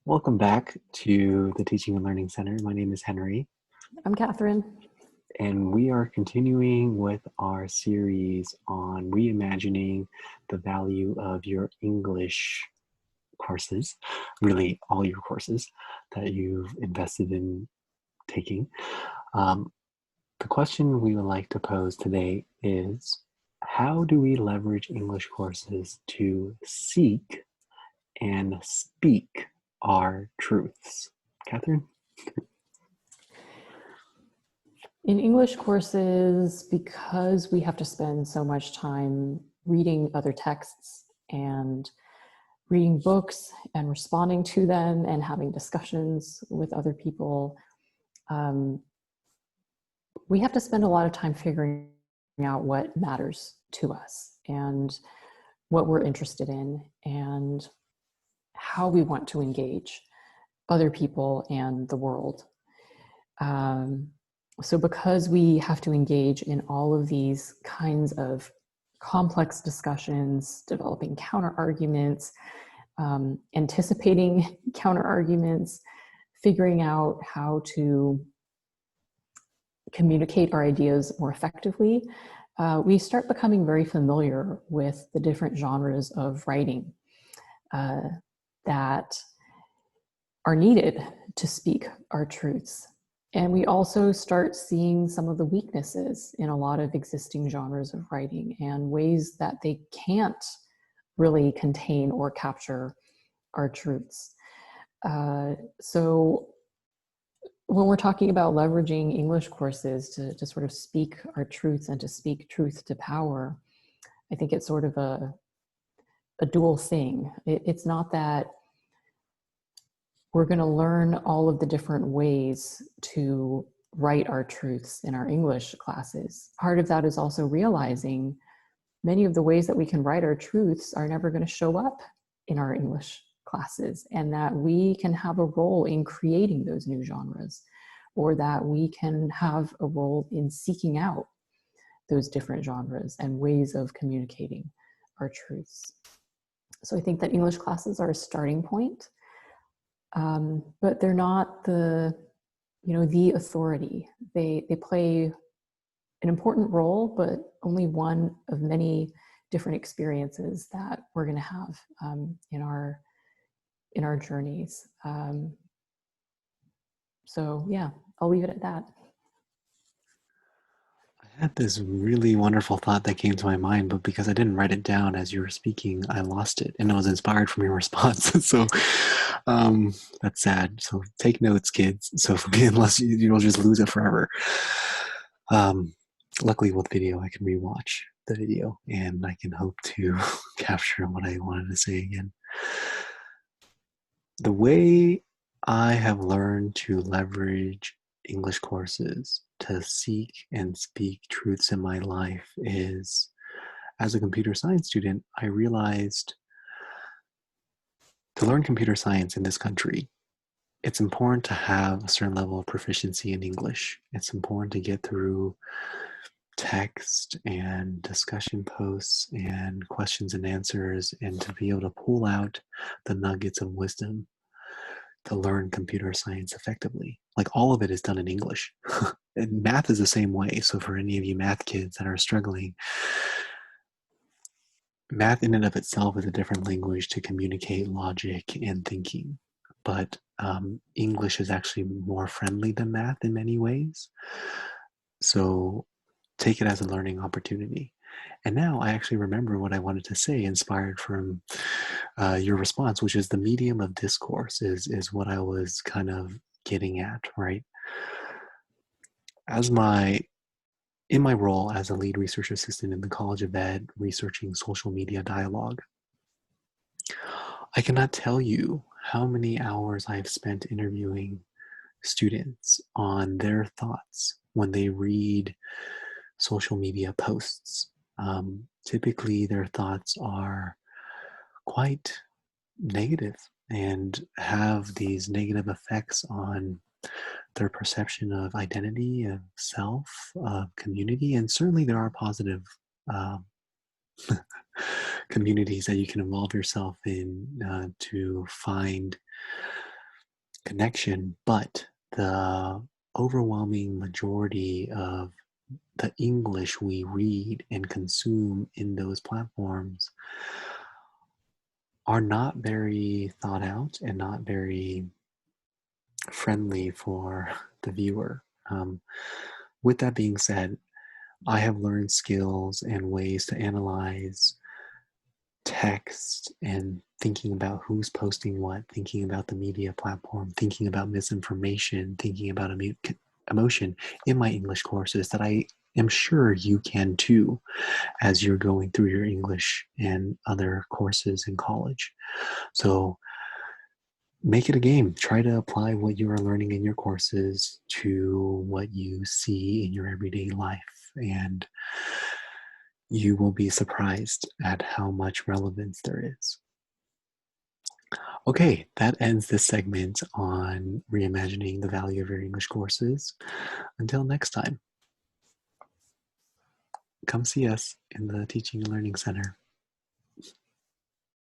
Welcome back to the Teaching and Learning Center. My name is Henry, I'm Catherine. and we are continuing with our series on reimagining the value of your English courses, really all your courses that you've invested in taking. The question we would like to pose today is, how do we leverage English courses to seek and speak our truths? Catherine? In English courses, because we have to spend so much time reading other texts and reading books and responding to them and having discussions with other people, we have to spend a lot of time figuring out what matters to us and what we're interested in and how we want to engage other people and the world. So because we have to engage in all of these kinds of complex discussions, developing counter arguments, anticipating counter arguments, figuring out how to communicate our ideas more effectively, we start becoming very familiar with the different genres of writing that are needed to speak our truths. And we also start seeing some of the weaknesses in a lot of existing genres of writing and ways that they can't really contain or capture our truths. So when we're talking about leveraging English courses to sort of speak our truths and to speak truth to power, I think it's sort of a dual thing. It's not that we're going to learn all of the different ways to write our truths in our English classes. Part of that is also realizing many of the ways that we can write our truths are never going to show up in our English classes, and that we can have a role in creating those new genres, or that we can have a role in seeking out those different genres and ways of communicating our truths. So I think that English classes are a starting point. But they're not the authority. They play an important role, but only one of many different experiences that we're going to have in our journeys. So yeah, I'll leave it at that. I had this really wonderful thought that came to my mind, but because I didn't write it down as you were speaking, I lost it, and it was inspired from your response. So that's sad. So take notes, kids. So unless you'll just lose it forever. Luckily, with video, I can rewatch the video, and I can hope to capture what I wanted to say again. The way I have learned to leverage English courses to seek and speak truths in my life is, as a computer science student, I realized to learn computer science in this country, it's important to have a certain level of proficiency in English. It's important to get through text and discussion posts and questions and answers, and to be able to pull out the nuggets of wisdom to learn computer science effectively. Like, all of it is done in English. And math is the same way. So for any of you math kids that are struggling, math in and of itself is a different language to communicate logic and thinking. But English is actually more friendly than math in many ways. So take it as a learning opportunity. And now I actually remember what I wanted to say, inspired from your response, which is the medium of discourse is what I was kind of getting at, right? In my role as a lead research assistant in the College of Ed, researching social media dialogue, I cannot tell you how many hours I've spent interviewing students on their thoughts when they read social media posts. Typically, their thoughts are quite negative and have these negative effects on their perception of identity, of self, of community, and certainly there are positive communities that you can involve yourself in to find connection, but the overwhelming majority of the English we read and consume in those platforms are not very thought out and not very friendly for the viewer. With that being said, I have learned skills and ways to analyze text and thinking about who's posting what, thinking about the media platform, thinking about misinformation, thinking about emotion in my English courses that I am sure you can too as you're going through your English and other courses in college. So make it a game. Try to apply what you are learning in your courses to what you see in your everyday life. And you will be surprised at how much relevance there is. Okay, that ends this segment on reimagining the value of your English courses. Until next time, come see us in the Teaching and Learning Center.